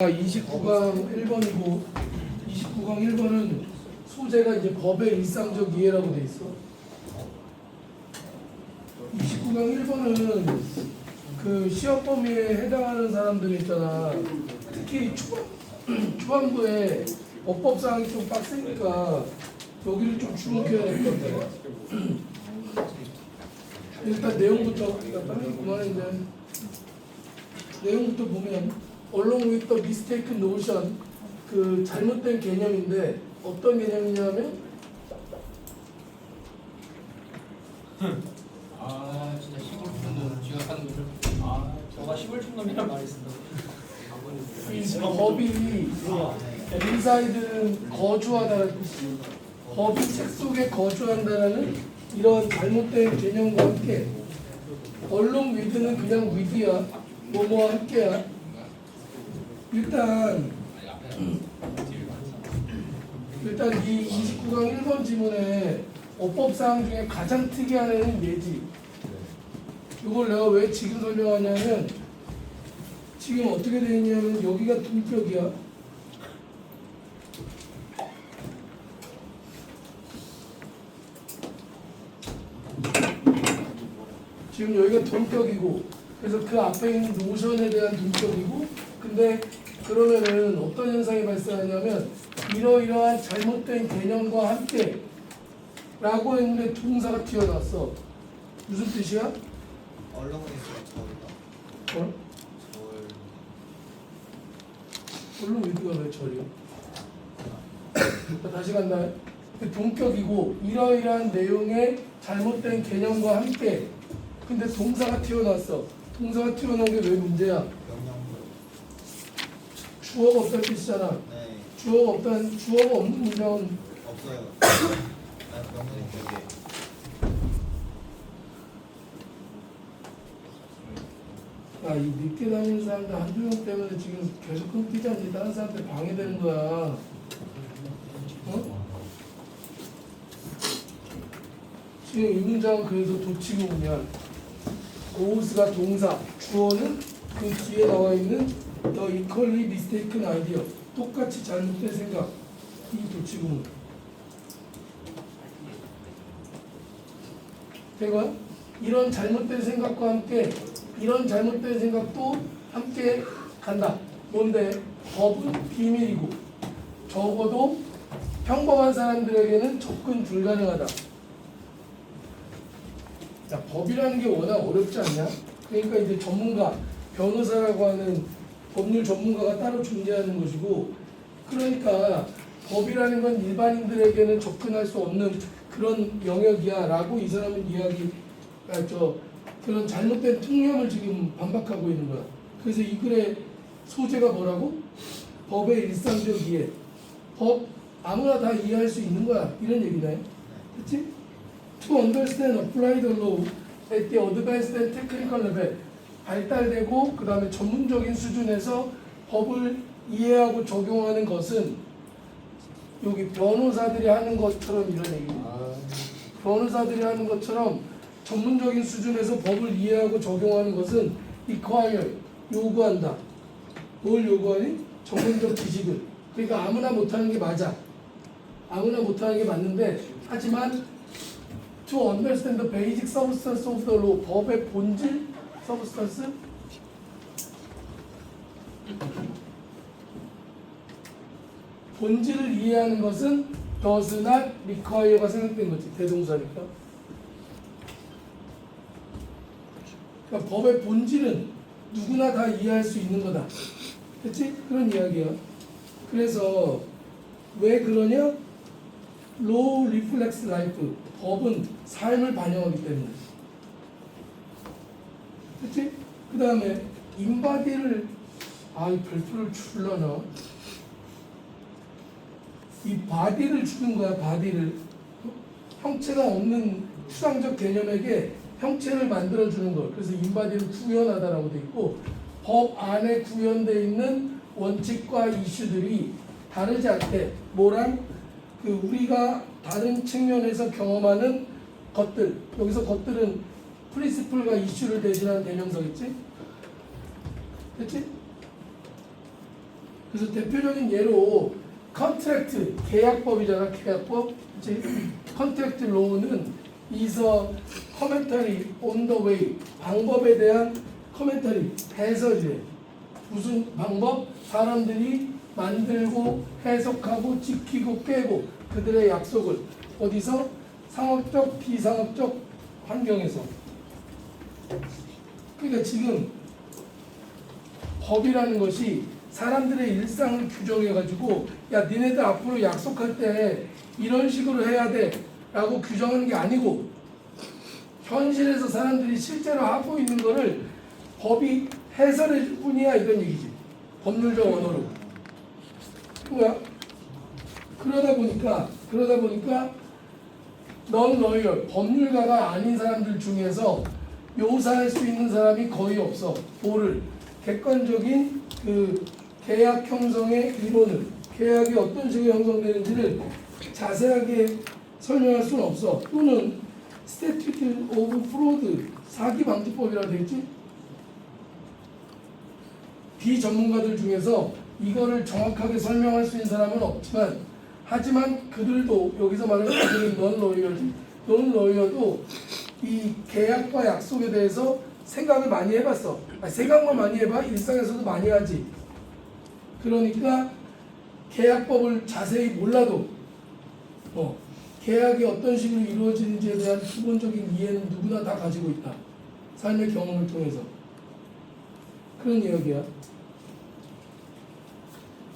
29강 1번이고 29강 1번은 소재가 이제 법의 일상적 이해라고 돼 있어. 29강 1번은 그 시험 범위에 해당하는 사람들이 있잖아. 특히 초반부에 어법 사항이 좀 빡세니까 여기를 좀 주목해야 될 것 같아. 일단 내용부터 그만인데 내용부터 보면 along with the mistaken notion 그 잘못된 개념인데 어떤 개념이냐면 진짜 시골촌놈 지각하는 거죠. 저가 시골촌놈이란 말이 있습니다. 이 법이 인사이드는 거주하다는 뜻이 법이 책 속에 거주한다라는 이런 잘못된 개념과 함께 along with는 그냥 with야 뭐뭐 함께야. 일단 이 29강 1번 지문에 어법사항 중에 가장 특이한 애는 예지. 이걸 내가 왜 지금 설명하냐면 지금 어떻게 되어 있냐면 여기가 동격이야. 지금 여기가 동격이고 그래서 그 앞에 있는 노션에 대한 동격이고 근데 그러면은 어떤 현상이 발생하냐면 이러이러한 잘못된 개념과 함께 라고 했는데 동사가 튀어나왔어. 무슨 뜻이야? 얼렁에서 어? 물론 위드가 왜 절이야? 다시 간다. 동격이고 이러이러한 내용의 잘못된 개념과 함께 근데 동사가 튀어나왔어. 동사가 튀어나온 게 왜 문제야? 명령문. 주어가 없다는 뜻이잖아. 네. 주어가 없는 문장은 없어요. 난 명령문 되게. 이 늦게 다니는 사람들 한두 명 때문에 지금 계속 끊기지 않니? 다른 사람들 방해되는 거야. 어? 지금 이 문장은 그래서 도치구문이야. 고우스가 동사, 주어는 그 뒤에 나와 있는 the equally mistaken idea. 똑같이 잘못된 생각. 이 도치구문. 대가 이런 잘못된 생각과 함께 이런 잘못된 생각도 함께 간다. 뭔데? 법은 비밀이고 적어도 평범한 사람들에게는 접근 불가능하다. 야, 법이라는 게 워낙 어렵지 않냐? 그러니까 이제 전문가, 변호사라고 하는 법률 전문가가 따로 존재하는 것이고 그러니까 법이라는 건 일반인들에게는 접근할 수 없는 그런 영역이야 라고 이 사람은 그런 잘못된 통념을 지금 반박하고 있는 거야. 그래서 이 글의 소재가 뭐라고? 법의 일상적 이해. 법 아무나 다 이해할 수 있는 거야. 이런 얘기네. 그치? To understand, apply the law at the advanced and technical level. 발달되고 그 다음에 전문적인 수준에서 법을 이해하고 적용하는 것은 여기 변호사들이 하는 것처럼 이런 얘기입니다. 변호사들이 하는 것처럼 전문적인 수준에서 법을 이해하고 적용하는 것은 require, 요구한다. 뭘 요구하니? 전문적 지식을. 그러니까 아무나 못하는 게 맞아. 아무나 못하는 게 맞는데 하지만 to understand the basic substance of the law, 법의 본질, substance, 본질을 이해하는 것은 does not require가 생각된 거지. 대동사니까. 그러니까 법의 본질은 누구나 다 이해할 수 있는 거다. 그치? 그런 이야기야. 그래서 왜 그러냐? Law reflects life. 법은 삶을 반영하기 때문에. 그치? 그 다음에 인바디를 이 별표를 줄려나? 이 바디를 주는 거야. 바디를 형체가 없는 추상적 개념에게 형체를 만들어주는 것. 그래서 인바디는 구현하다라고 돼 있고 법 안에 구현되어 있는 원칙과 이슈들이 다르지 않게 뭐랑 그 우리가 다른 측면에서 경험하는 것들. 여기서 것들은 프린시플과 이슈를 대신하는 대명사겠지? 그치? 그래서 대표적인 예로 컨트랙트, 계약법이잖아. 계약법. 그치? 컨트랙트 로우는 is a commentary on the way. 방법에 대한 커멘터리, 해설이래. 무슨 방법? 사람들이 만들고 해석하고 지키고 깨고 그들의 약속을 어디서? 상업적, 비상업적 환경에서. 그러니까 지금 법이라는 것이 사람들의 일상을 규정해가지고 야 니네들 앞으로 약속할 때 이런 식으로 해야 돼 라고 규정하는 게 아니고 현실에서 사람들이 실제로 하고 있는 거를 법이 해설해 줄 뿐이야 이런 얘기지. 법률적 언어로. 뭐야? 그러다 보니까 넌 러이얼 법률가가 아닌 사람들 중에서 묘사할 수 있는 사람이 거의 없어. 뭐를? 객관적인 그 계약 형성의 이론을, 계약이 어떤 식으로 형성되는지를 자세하게 설명할 수는 없어. 또는 Statute of Fraud, 사기 방지법이라고 되어 있지? 비전문가들 중에서 이거를 정확하게 설명할 수 있는 사람은 없지만, 하지만 그들도 여기서 말하는 그들은 넌 러이어도 이 계약과 약속에 대해서 생각을 많이 해봤어. 생각만 많이 해봐. 일상에서도 많이 하지. 그러니까 계약법을 자세히 몰라도 계약이 어떤 식으로 이루어지는지에 대한 기본적인 이해는 누구나 다 가지고 있다. 삶의 경험을 통해서. 그런 이야기야.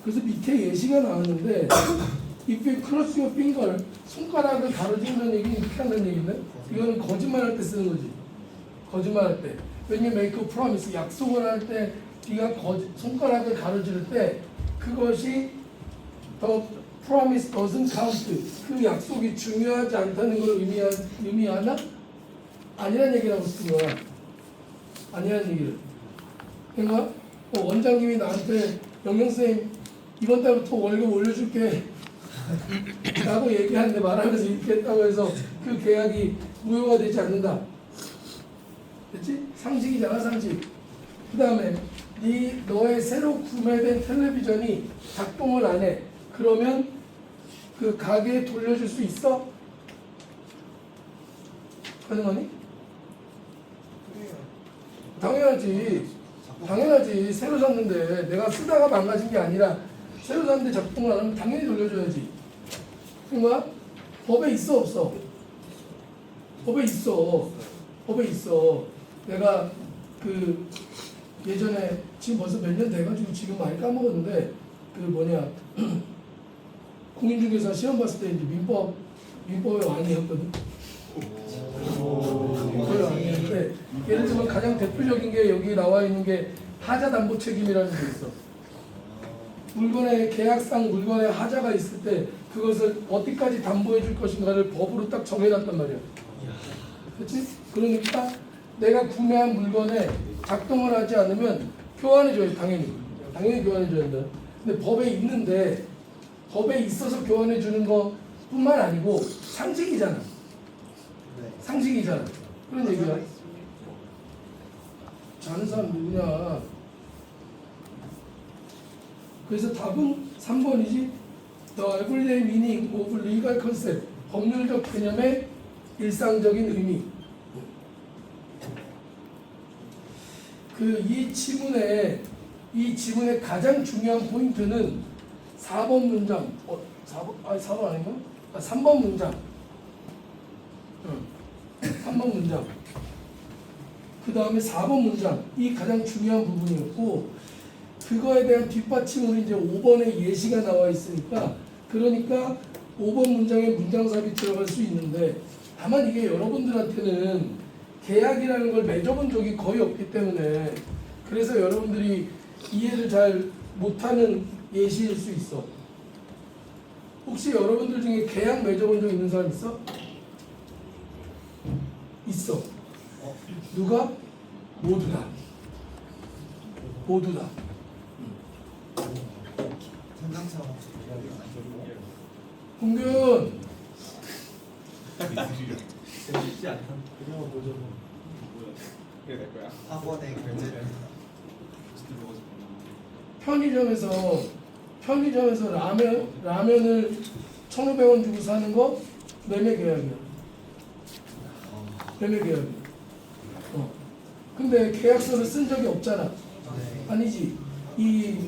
그래서 밑에 예시가 나왔는데 if you cross your finger, 손가락을 가로진다는 얘기는 이렇게 한다는 얘기인데 이거는 거짓말할 때 쓰는 거지. 거짓말할 때. When you make a promise, 약속을 할 때 네가 손가락을 가로지를 때 그것이 the promise doesn't count. 그 약속이 중요하지 않다는 걸 의미하나? 아니란 얘기라고 쓴 거야. 아니란 얘기를. 그러니까 원장님이 나한테 영영쌤 이번 달부터 월급 올려줄게 라고 얘기하는데 말하면서 이렇게 했다고 해서 그 계약이 무효가 되지 않는다. 됐지? 상식이잖아, 상식. 그 다음에 너의 새로 구매된 텔레비전이 작동을 안 해. 그러면 그 가게에 돌려줄 수 있어? 가능하니? 당연하지. 당연하지. 새로 샀는데 내가 쓰다가 망가진 게 아니라 새로 샀는데 작동을 안 하면 당연히 돌려줘야지. 그러니까 법에 있어 없어? 법에 있어. 법에 있어. 내가 그 예전에 지금 벌써 몇 년 돼가지고 지금 많이 까먹었는데 그 뭐냐 공인중개사 시험 봤을 때 이제 민법의 왕이었거든. 민법의 왕이었는데 예를 들면 가장 대표적인 게 여기 나와 있는 게 하자 담보 책임이라는 게 있어. 물건의 계약상 물건에 하자가 있을 때 그것을 어디까지 담보해 줄 것인가를 법으로 딱 정해놨단 말이야. 그렇지? 그러니까 내가 구매한 물건에 작동을 하지 않으면 교환해줘요. 당연히 교환해줘야 한다. 근데 법에 있는데 법에 있어서 교환해주는 것뿐만 아니고 상식이잖아. 상식이잖아. 그런 얘기야. 자는 사람 누구냐. 그래서 답은 3번이지. The everyday meaning of legal concept. 법률적 개념의 일상적인 의미. 이 지문의 가장 중요한 포인트는 4번 문장. 4번 아닌가? 3번 문장. 3번 문장. 그 다음에 4번 문장. 이 가장 중요한 부분이었고, 그거에 대한 뒷받침으로 이제 5번에 예시가 나와 있으니까, 그러니까 5번 문장에 문장삽이 들어갈 수 있는데, 다만 이게 여러분들한테는 계약이라는 걸 맺어본 적이 거의 없기 때문에 그래서 여러분들이 이해를 잘 못하는 예시일 수 있어. 혹시 여러분들 중에 계약 맺어본 적 있는 사람 있어? 있어. 누가? 모두 다. 모두 다. 홍균 쉽지 않다. 그냥 보죠. 그래 될 거야. 학원에 결제를 편의점에서 편의점에서 라면을 1,500원 주고 사는 거 매매 계약이야. 매매 계약이야. 근데 계약서를 쓴 적이 없잖아. 아니지. 이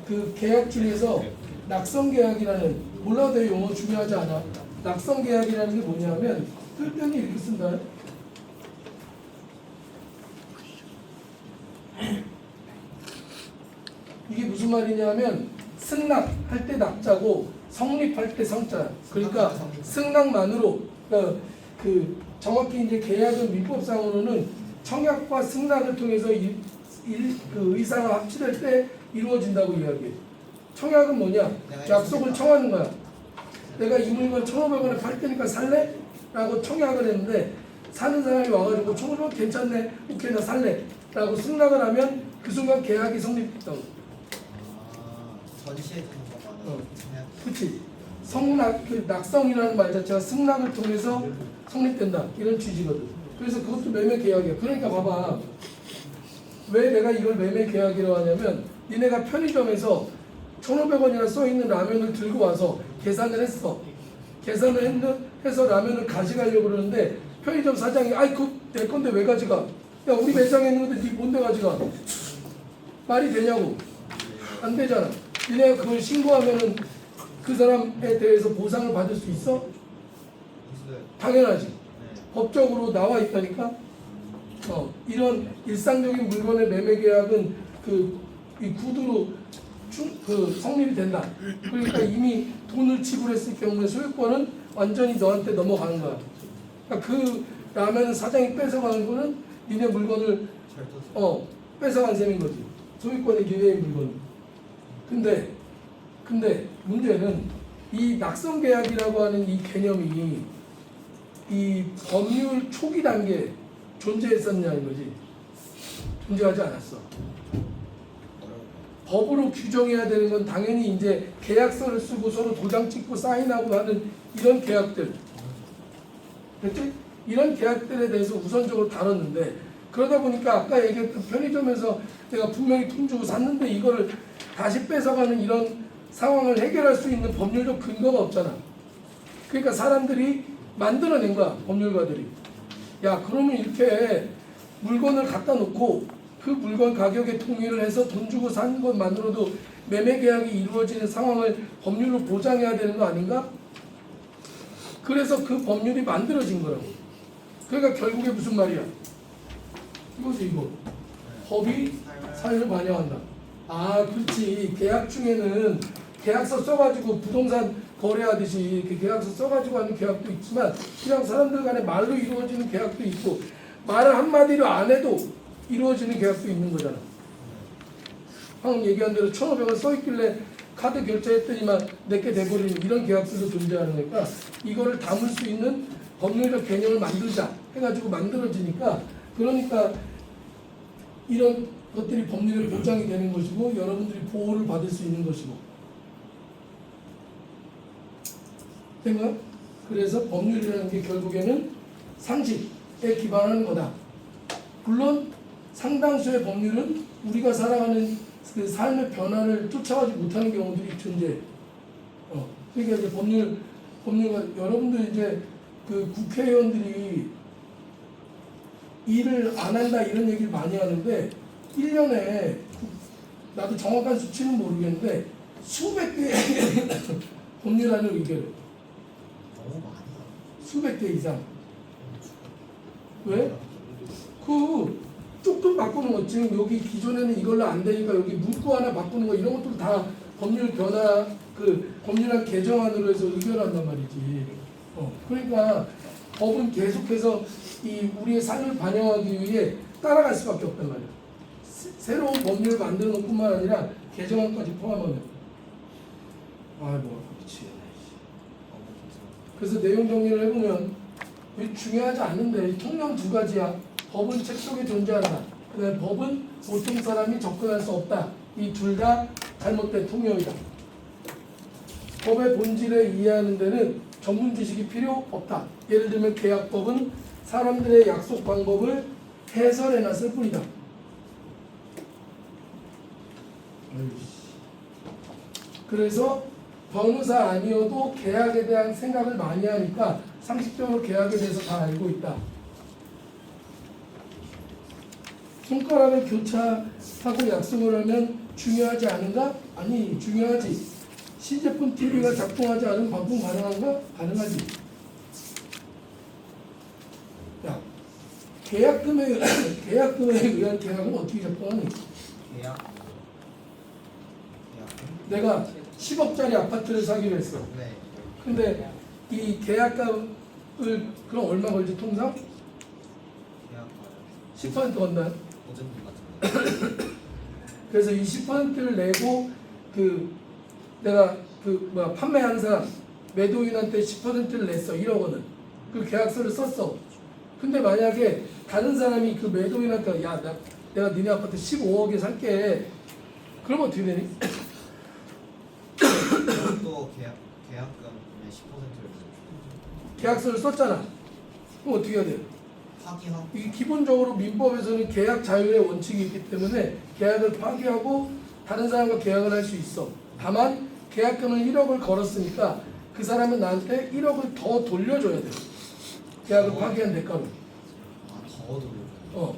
그 계약 중에서 낙성 계약이라는, 몰라도 돼, 용어 중요하지 않아. 낙성 계약이라는 게 뭐냐면 쓸 때는 이렇게 쓴다. 이게 무슨 말이냐면 승낙할 때 낙자고 성립할 때 성자. 그러니까 승낙만으로, 그러니까 그 정확히 이제 계약은 민법상으로는 청약과 승낙을 통해서 그 의사가 합치될 때 이루어진다고 이야기해. 청약은 뭐냐? 약속을 청하는 거야. 내가 이 물건 1,500원에 팔 테니까 살래? 라고 청약을 했는데 사는 사람이 와가지고 1,500원 괜찮네, 오케이 나 살래 라고 승낙을 하면 그 순간 계약이 성립했다고. 전시에 주는 거는 그냥 그치? 성낙, 그 낙성이라는 말 자체가 승낙을 통해서 성립된다 이런 취지거든. 그래서 그것도 매매 계약이야. 그러니까 봐봐, 왜 내가 이걸 매매 계약이라고 하냐면 니네가 편의점에서 1,500원이나 써있는 라면을 들고 와서 계산을 했어. 계산을 해서 라면을 가져가려고 그러는데 편의점 사장이 아이 그거 내 건데 왜 가져가? 야 우리 매장에 있는 건데 니 뭔데 가져가? 말이 되냐고. 안 되잖아. 니네가 그걸 신고하면은 그 사람에 대해서 보상을 받을 수 있어? 무슨 당연하지. 네. 법적으로 나와 있다니까. 이런 일상적인 물건의 매매 계약은 이 구두로 성립이 된다. 그러니까 이미 돈을 지불했을 경우에 소유권은 완전히 너한테 넘어가는 거야. 그러니까 그 라면 사장이 뺏어가는 거는 니네 물건을 절도 뺏어간 셈인 거지. 소유권의 기회의 물건. 근데 문제는 이 낙성 계약이라고 하는 이 개념이 이 법률 초기 단계에 존재했었냐는 거지. 존재하지 않았어. 법으로 규정해야 되는 건 당연히 이제 계약서를 쓰고 서로 도장 찍고 사인하고 하는 이런 계약들. 됐지? 이런 계약들에 대해서 우선적으로 다뤘는데 그러다 보니까 아까 얘기했던 편의점에서 내가 분명히 돈 주고 샀는데 이거를 다시 뺏어가는 이런 상황을 해결할 수 있는 법률적 근거가 없잖아. 그러니까 사람들이 만들어낸 거야, 법률가들이. 야, 그러면 이렇게 물건을 갖다 놓고 그 물건 가격에 통일을 해서 돈 주고 산 것만으로도 매매 계약이 이루어지는 상황을 법률로 보장해야 되는 거 아닌가? 그래서 그 법률이 만들어진 거라고. 그러니까 결국에 무슨 말이야? 이거지 이거. 법이 삶을 반영한다. 아, 그렇지. 계약 중에는 계약서 써가지고 부동산 거래하듯이 그 계약서 써가지고 하는 계약도 있지만 그냥 사람들 간에 말로 이루어지는 계약도 있고 말을 한마디로 안 해도 이루어지는 계약도 있는 거잖아. 방금 얘기한 대로 1,500원 써있길래 카드 결제했더니만 내게 돼버리는 이런 계약들도 존재하는 거니까 이거를 담을 수 있는 법률적 개념을 만들자 해가지고 만들어지니까 그러니까 이런 것들이 법률에 보장이 되는 것이고 여러분들이 보호를 받을 수 있는 것이고 된 거야? 그래서 법률이라는 게 결국에는 상식에 기반하는 거다. 물론 상당수의 법률은 우리가 살아가는 그 삶의 변화를 쫓아가지 못하는 경우들이 존재해. 그러니까 이제 법률가 여러분들 이제 그 국회의원들이 일을 안 한다 이런 얘기를 많이 하는데 1년에 나도 정확한 수치는 모르겠는데 수백 개의 법률안을 의결해. 너무 많아. 수백 개 이상. 왜? 조금 바꾸는 거. 지금 여기 기존에는 이걸로 안 되니까 여기 문구 하나 바꾸는 거 이런 것들 다 법률 변화 그 법률안 개정안으로 해서 의결한단 말이지. 그러니까 법은 계속해서 이 우리의 삶을 반영하기 위해 따라갈 수밖에 없단 말이야. 새로운 법률을 만드는 것뿐만 아니라 개정안까지 포함하면. 아이고 미치겠네. 그래서 내용 정리를 해보면 중요하지 않는데 통념 두 가지야. 법은 책 속에 존재한다. 그다음에 법은 보통 사람이 접근할 수 없다. 이 둘 다 잘못된 통념이다. 법의 본질을 이해하는 데는 전문 지식이 필요 없다. 예를 들면 계약법은 사람들의 약속 방법을 해설해놨을 뿐이다. 그래서 변호사 아니어도 계약에 대한 생각을 많이 하니까 상식적으로 계약에 대해서 다 알고 있다. 손가락을 교차하고 약속을 하면 중요하지 않은가? 아니, 중요하지. 신제품 TV가 작동하지 않으면 반품 가능한가? 가능하지. 야, 계약금에 의한 계약은 어떻게 작동하니? 계약. 계약. 내가 10억짜리 아파트를 사기로 했어. 네. 근데 이 계약금을 그럼 얼마 걸지 통상? 계약. 10% 건다. 보증금 같은 거. 그래서 이 10%를 내고 내가 판매한 사람 매도인한테 10%를 냈어. 1억 원은. 그 계약서를 썼어. 근데 만약에 다른 사람이 그 매도인한테 내가 니네 아파트 15억에 살게. 그러면 어떻게 되니? 또 계약금의 10%를 계약서를 썼잖아. 그럼 어떻게 해야 돼요? 파기하고. 이게 기본적으로 민법에서는 계약 자유의 원칙이 있기 때문에 계약을 파기하고 다른 사람과 계약을 할 수 있어. 다만 계약금을 1억을 걸었으니까 그 사람은 나한테 1억을 더 돌려줘야 돼. 계약을 파기한 대가로. 더 돌려.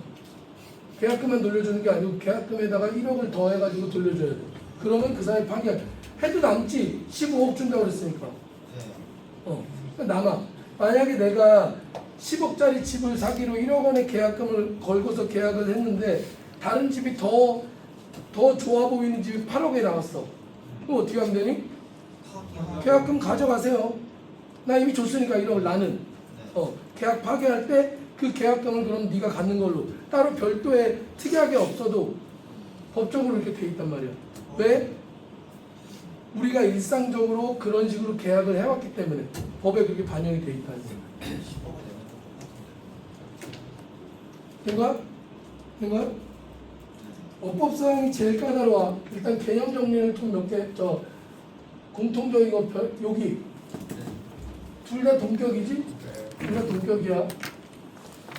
계약금만 돌려주는 게 아니고 계약금에다가 1억을 더 해가지고 돌려줘야 돼. 그러면 그 사람이 파기할 해도 남지. 15억 준다고 그랬으니까. 네. 남아. 만약에 내가 10억짜리 집을 사기로 1억 원의 계약금을 걸고서 계약을 했는데 다른 집이 더 좋아 보이는 집이 8억에 나왔어. 그럼 어떻게 하면 되니? 파기하고. 계약금 가져가세요. 나 이미 줬으니까 1억을 나는. 네. 계약 파기할 때 그 계약금을 그럼 네가 갖는 걸로 따로 별도의 특이하게 없어도 법적으로 이렇게 돼 있단 말이야. 왜? 우리가 일상적으로 그런 식으로 계약을 해왔기 때문에 법에 그렇게 반영이 돼 있다는 거야. 10억을 내면 된 거야? 된 거야? 어법사항이 제일 까다로워. 일단 개념 정리를 좀 몇 개, 공통적인 거, 여기. 둘 다 동격이지? 둘 다 동격이야.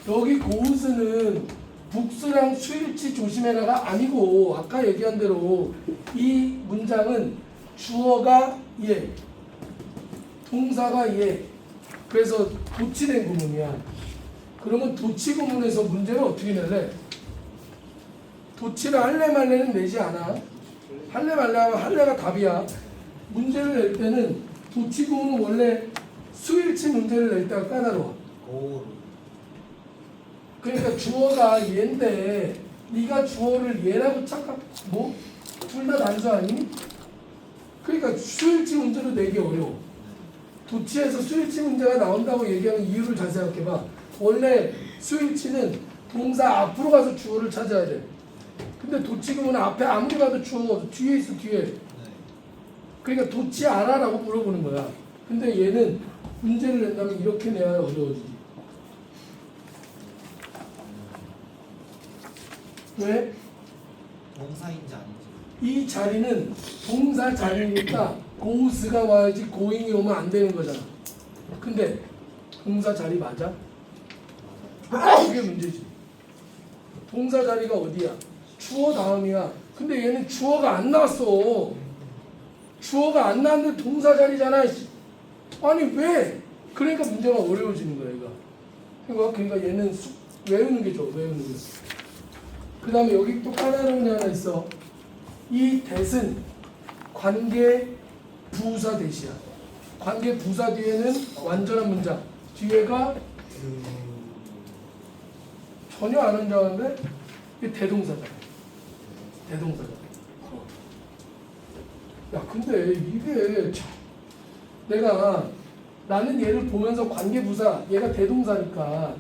여기 고우스는 북수랑 수일치 조심해라가 아니고, 아까 얘기한 대로 이 문장은 주어가 얘, 동사가 얘. 그래서 도치된 구문이야. 그러면 도치 구문에서 문제를 어떻게 낼래? 도치를 할래 말래는 내지 않아. 할래 말래 하면 할래가 답이야. 문제를 낼 때는 도치 구문은 원래 수일치 문제를 낼 때가 까다로워. 고로. 그러니까 주어가 얘인데 네가 주어를 얘라고 착각 둘 다 단수 아니니? 그러니까 수일치 문제로 내기 어려워. 도치에서 수일치 문제가 나온다고 얘기하는 이유를 잘 생각해봐. 원래 수일치는 동사 앞으로 가서 주어를 찾아야 돼. 근데 도치구문은 앞에 아무리 봐도 주어가 없어. 뒤에 있어, 뒤에. 네. 그러니까 도치 알아라고 물어보는 거야. 근데 얘는 문제를 낸다면 이렇게 내야 어려워지지. 왜? 동사인지 아닌지. 이 자리는 동사 자리니까 고우스가 와야지 고잉이 오면 안 되는 거잖아. 근데 동사 자리 맞아? 그게 문제지. 동사 자리가 어디야? 주어 다음이야. 근데 얘는 주어가 안 나왔어. 주어가 안 나왔는데 동사 자리잖아. 아니 왜? 그러니까 문제가 어려워지는 거야 얘가. 그러니까 얘는 외우는 게 좋아. 외우는 게. 그 다음에 여기 또 까다로운 게 하나 있어. 이 대은 관계 부사 대시야. 관계 부사 뒤에는 완전한 문장. 뒤에가 전혀 안 한 줄 알았는데 이게 대동사잖아. 대동사잖아. 야 근데 이게 참 나는 얘를 보면서 관계 부사 얘가 대동사니까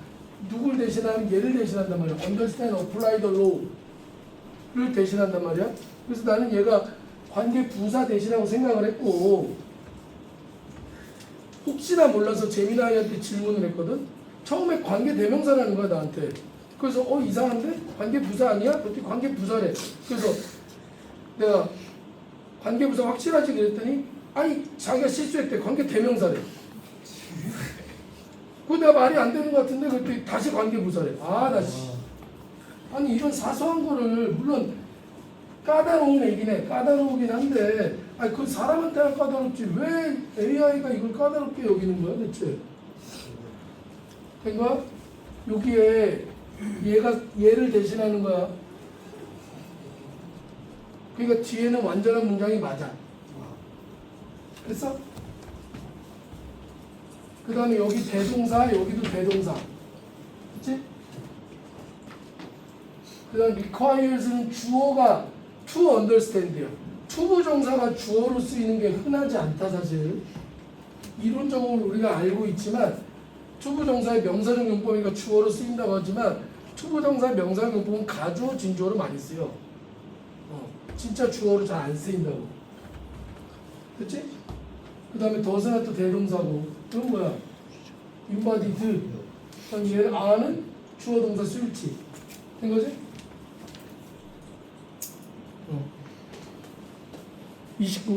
누굴 대신하면 얘를 대신한단 말이야. understand, apply the law를 대신한단 말이야. 그래서 나는 얘가 관계 부사 대신하고 생각을 했고 혹시나 몰라서 재미나이한테 질문을 했거든. 처음에 관계 대명사라는 거야 나한테. 그래서 이상한데? 관계 부사 아니야? 그랬더니 관계 부사래. 그래서 내가 관계 부사 확실하지 그랬더니 아니 자기가 실수했대. 관계 대명사래. 그거 내가 말이 안 되는 것 같은데 그랬더니 다시 관계 부사래. 아니 이런 사소한 거를 물론 까다로운 얘기네. 까다로우긴 한데 아니 그 사람한테는 까다롭지 왜 AI가 이걸 까다롭게 여기는 거야 대체? 된 거야? 여기에 얘를 대신하는 거야. 그러니까 뒤에는 완전한 문장이 맞아. 됐어? 그 다음에 여기 대동사, 여기도 대동사. 그치? 그 다음 requires는 주어가 to understand야. 투부정사가 주어로 쓰이는 게 흔하지 않다 사실. 이론적으로 우리가 알고 있지만 투부정사의 명사적 용법이니까 주어로 쓰인다고 하지만 투부정사의 명사적 용법은 가주어, 진주어로 많이 쓰여. 진짜 주어로 잘 안 쓰인다고. 그치? 그 다음에 더스나 또 대동사고. 그건 뭐야? embodied. 그럼 얘를 아는 주어 동사 쓸지. 된 거지? 29.